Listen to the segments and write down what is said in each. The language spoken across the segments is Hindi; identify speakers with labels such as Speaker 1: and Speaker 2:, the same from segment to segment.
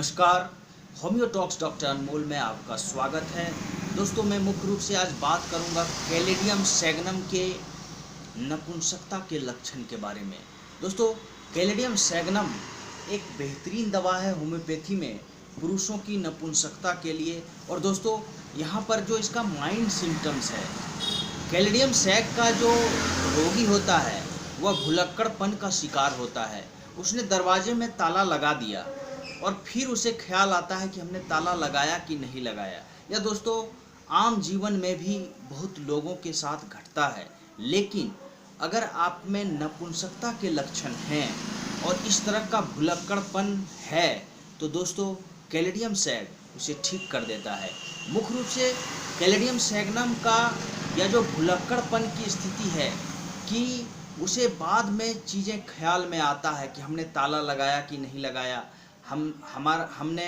Speaker 1: नमस्कार। होम्योटॉक्स डॉक्टर अनमोल में आपका स्वागत है। दोस्तों, मैं मुख्य रूप से आज बात करूंगा कैलेडियम सैग्नम के नपुंसकता के लक्षण के बारे में। दोस्तों, कैलेडियम सैग्नम एक बेहतरीन दवा है होम्योपैथी में पुरुषों की नपुंसकता के लिए। और दोस्तों, यहाँ पर जो इसका माइंड सिम्टम्स है, कैलेडियम सैग का जो रोगी होता है वह भुलक्कड़पन का शिकार होता है। उसने दरवाजे में ताला लगा दिया और फिर उसे ख्याल आता है कि हमने ताला लगाया कि नहीं लगाया। या दोस्तों, आम जीवन में भी बहुत लोगों के साथ घटता है। लेकिन अगर आप में नपुंसकता के लक्षण हैं और इस तरह का भुलक्कड़पन है तो दोस्तों कैलेडियम सैग उसे ठीक कर देता है। मुख्य रूप से कैलेडियम सैग्नम का या जो भुलक्कड़पन की स्थिति है कि उसे बाद में चीज़ें ख्याल में आता है कि हमने ताला लगाया कि नहीं लगाया, हमने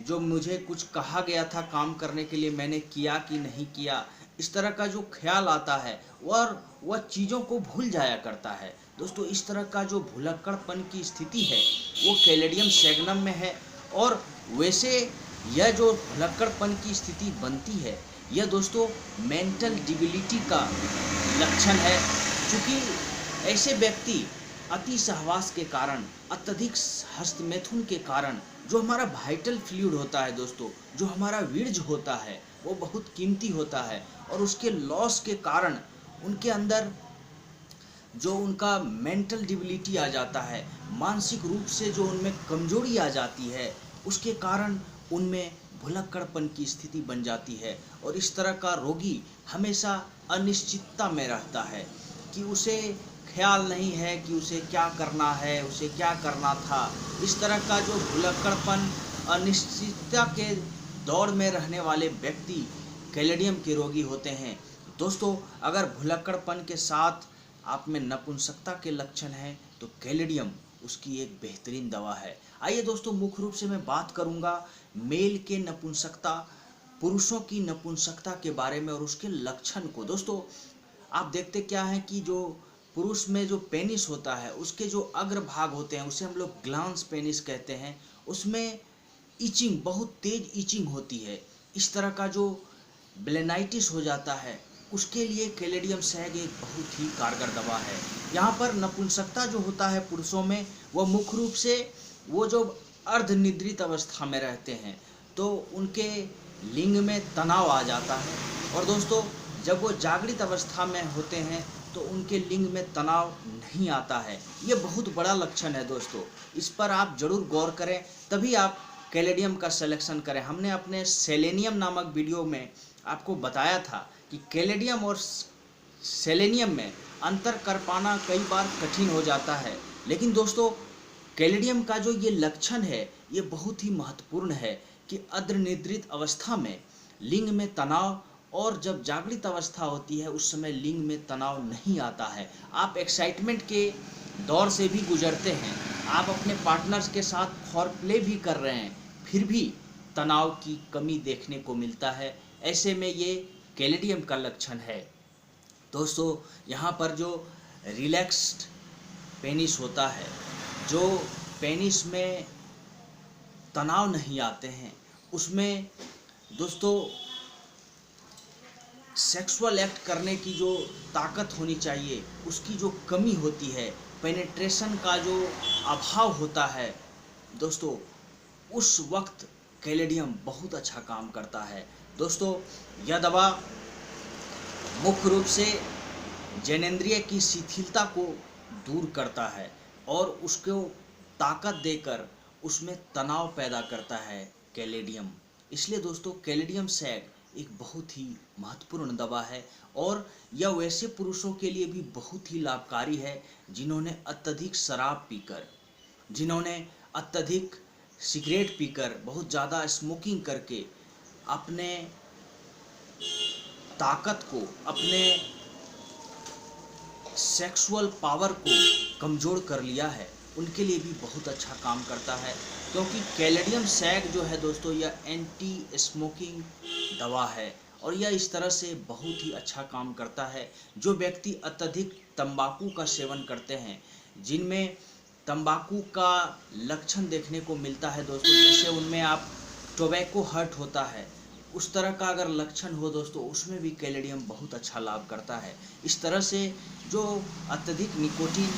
Speaker 1: जो मुझे कुछ कहा गया था काम करने के लिए मैंने किया कि नहीं किया, इस तरह का जो ख्याल आता है और वह चीज़ों को भूल जाया करता है। दोस्तों, इस तरह का जो भुलक्कड़पन की स्थिति है वो कैलेडियम सैग्नम में है। और वैसे यह जो भुलक्कड़पन की स्थिति बनती है यह दोस्तों मेंटल डिबिलिटी का लक्षण है। क्योंकि ऐसे व्यक्ति अति सहवास के कारण, अत्यधिक हस्तमैथुन के कारण जो हमारा वाइटल फ्लूइड होता है दोस्तों, जो हमारा वीर्य होता है वो बहुत कीमती होता है। और उसके लॉस के कारण उनके अंदर जो उनका मेंटल डिबिलिटी आ जाता है, मानसिक रूप से जो उनमें कमजोरी आ जाती है, उसके कारण उनमें भुलक्कड़पन की स्थिति बन जाती है। और इस तरह का रोगी हमेशा अनिश्चितता में रहता है कि उसे ख्याल नहीं है कि उसे क्या करना है, उसे क्या करना था। इस तरह का जो भुलक्कड़पन, अनिश्चितता के दौर में रहने वाले व्यक्ति कैलेडियम के रोगी होते हैं। दोस्तों, अगर भुलक्कड़पन के साथ आप में नपुंसकता के लक्षण हैं तो कैलेडियम उसकी एक बेहतरीन दवा है। आइए दोस्तों, मुख्य रूप से मैं बात करूंगा मेल के नपुंसकता, पुरुषों की नपुंसकता के बारे में और उसके लक्षण को। दोस्तों, आप देखते क्या है कि जो पुरुष में जो पेनिस होता है उसके जो अग्रभाग होते हैं उसे हम लोग ग्लांस पेनिस कहते हैं, उसमें इचिंग, बहुत तेज इचिंग होती है। इस तरह का जो ब्लेनाइटिस हो जाता है उसके लिए कैलेडियम सैग एक बहुत ही कारगर दवा है। यहाँ पर नपुंसकता जो होता है पुरुषों में वह मुख्य रूप से वो जो अर्धनिद्रित अवस्था में रहते हैं तो उनके लिंग में तनाव आ जाता है। और दोस्तों, जब वो जागृत अवस्था में होते हैं तो उनके लिंग में तनाव नहीं आता है। ये बहुत बड़ा लक्षण है दोस्तों, इस पर आप जरूर गौर करें, तभी आप कैलेडियम का सिलेक्शन करें। हमने अपने सेलेनियम नामक वीडियो में आपको बताया था कि कैलेडियम और सेलेनियम में अंतर कर पाना कई बार कठिन हो जाता है। लेकिन दोस्तों, कैलेडियम का जो ये लक्षण है ये बहुत ही महत्वपूर्ण है कि अर्धनिद्रित अवस्था में लिंग में तनाव, और जब जागृत अवस्था होती है उस समय लिंग में तनाव नहीं आता है। आप एक्साइटमेंट के दौर से भी गुजरते हैं, आप अपने पार्टनर्स के साथ फॉरप्ले भी कर रहे हैं, फिर भी तनाव की कमी देखने को मिलता है। ऐसे में ये कैलेडियम का लक्षण है। दोस्तों, यहाँ पर जो रिलैक्स्ड पेनिस होता है, जो पेनिस में तनाव नहीं आते हैं, उसमें दोस्तों सेक्सुअल एक्ट करने की जो ताकत होनी चाहिए उसकी जो कमी होती है, पेनिट्रेशन का जो अभाव होता है दोस्तों, उस वक्त कैलेडियम बहुत अच्छा काम करता है। दोस्तों, यह दवा मुख्य रूप से जननेंद्रिय की शिथिलता को दूर करता है और उसको ताकत देकर उसमें तनाव पैदा करता है कैलेडियम। इसलिए दोस्तों, कैलेडियम सैग एक बहुत ही महत्वपूर्ण दवा है और यह वैसे पुरुषों के लिए भी बहुत ही लाभकारी है जिन्होंने अत्यधिक शराब पीकर, जिन्होंने अत्यधिक सिगरेट पीकर, बहुत ज़्यादा स्मोकिंग करके अपने ताकत को, अपने सेक्सुअल पावर को कमज़ोर कर लिया है, उनके लिए भी बहुत अच्छा काम करता है। क्योंकि कैलेडियम सैग जो है दोस्तों यह एंटी स्मोकिंग दवा है और यह इस तरह से बहुत ही अच्छा काम करता है। जो व्यक्ति अत्यधिक तंबाकू का सेवन करते हैं, जिनमें तंबाकू का लक्षण देखने को मिलता है दोस्तों। जैसे उनमें आप टोबैको हर्ट होता है, उस तरह का अगर लक्षण हो दोस्तों, उसमें भी कैलेडियम बहुत अच्छा लाभ करता है। इस तरह से जो अत्यधिक निकोटीन,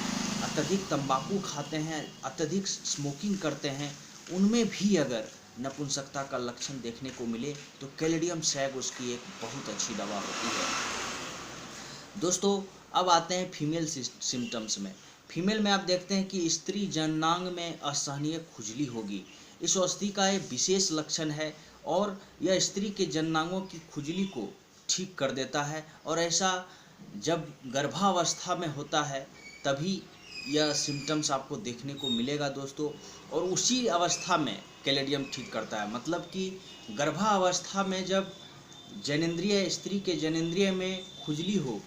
Speaker 1: अत्यधिक तंबाकू खाते हैं, अत्यधिक स्मोकिंग करते हैं, उनमें भी अगर नपुंसकता का लक्षण देखने को मिले तो कैलेडियम सैग उसकी एक बहुत अच्छी दवा होती है। दोस्तों अब आते हैं फीमेल सिम्टम्स में। फीमेल में आप देखते हैं कि स्त्री जननांग में असहनीय खुजली होगी। इस औषधि का एक विशेष लक्षण है और यह स्त्री के जननांगों की खुजली को ठीक कर देता है, और ऐसा जब गर्भावस्था में होता है तभी यह सिम्टम्स आपको देखने को मिलेगा दोस्तों। और उसी अवस्था में कैलेडियम ठीक करता है, मतलब कि गर्भावस्था में जब जनेंद्रिय, स्त्री के जनेंद्रिय में खुजली हो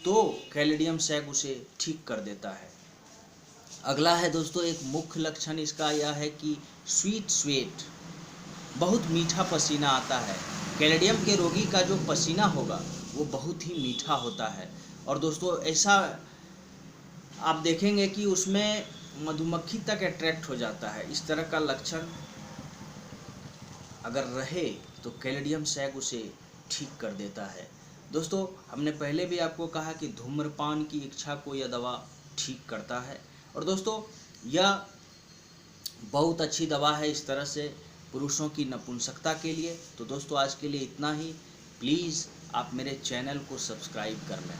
Speaker 1: तो कैलेडियम सैग उसे ठीक कर देता है। अगला है दोस्तों, एक मुख्य लक्षण इसका यह है कि स्वीट स्वेट, बहुत मीठा पसीना आता है। कैलेडियम के रोगी का जो पसीना होगा वो बहुत ही मीठा होता है, और दोस्तों ऐसा आप देखेंगे कि उसमें मधुमक्खी तक अट्रैक्ट हो जाता है। इस तरह का लक्षण अगर रहे तो कैलेडियम सैग उसे ठीक कर देता है। दोस्तों हमने पहले भी आपको कहा कि धूम्रपान की इच्छा को यह दवा ठीक करता है, और दोस्तों यह बहुत अच्छी दवा है इस तरह से पुरुषों की नपुंसकता के लिए। तो दोस्तों आज के लिए इतना ही। प्लीज़ आप मेरे चैनल को सब्सक्राइब कर लें।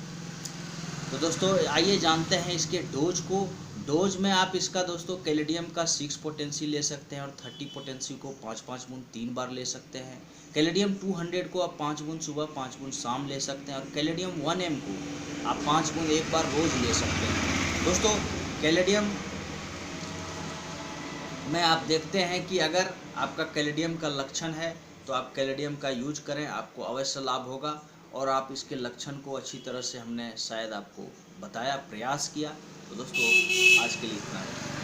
Speaker 1: तो दोस्तों आइए जानते हैं इसके डोज को। डोज में आप इसका दोस्तों कैलेडियम का 6 पोटेंसी ले सकते हैं और 30 पोटेंसी को 5-5 बूंद 3 बार ले सकते हैं। कैलेडियम 200 को आप 5 बूंद सुबह 5 बूंद शाम ले सकते हैं, और कैलेडियम 1 mg को आप 5 बूंद एक बार रोज़ ले सकते हैं। दोस्तों कैलेडियम में आप देखते हैं कि अगर आपका कैलेडियम का लक्षण है तो आप कैलेडियम का यूज करें, आपको अवश्य लाभ होगा। और आप इसके लक्षण को अच्छी तरह से हमने शायद आपको बताया, प्रयास किया। तो दोस्तों आज के लिए इतना है।